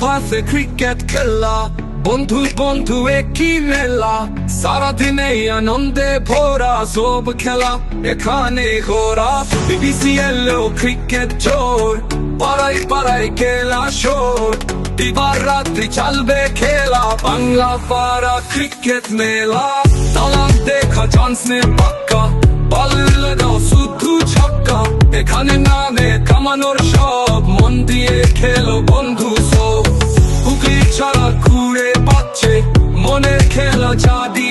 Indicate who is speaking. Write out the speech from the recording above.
Speaker 1: ক্যানভাসে ক্রিকেট খেলা, বন্ধু বন্ধু একই মেলা, সারাদিন এই আনন্দে ভরা, সব খেলা এখানে ঘোরা। BBCL ও ক্রিকেট জোর, পাড়ায় পাড়ায় খেলা শোর, এবার রাত্রি চলবে খেলা, বাংলা পাড়া ক্রিকেট মেলা। তালাক দেখা চান্স নে পাক্কা, বল লাগাও শুধু ছক্কা, এখানে নামে কামানোর সব, মন দিয়ে খেলো বন্ধু সব। হুগলি ছাড়া ঘুরে পাচ্ছে, মনের খেলা যা দিয়ে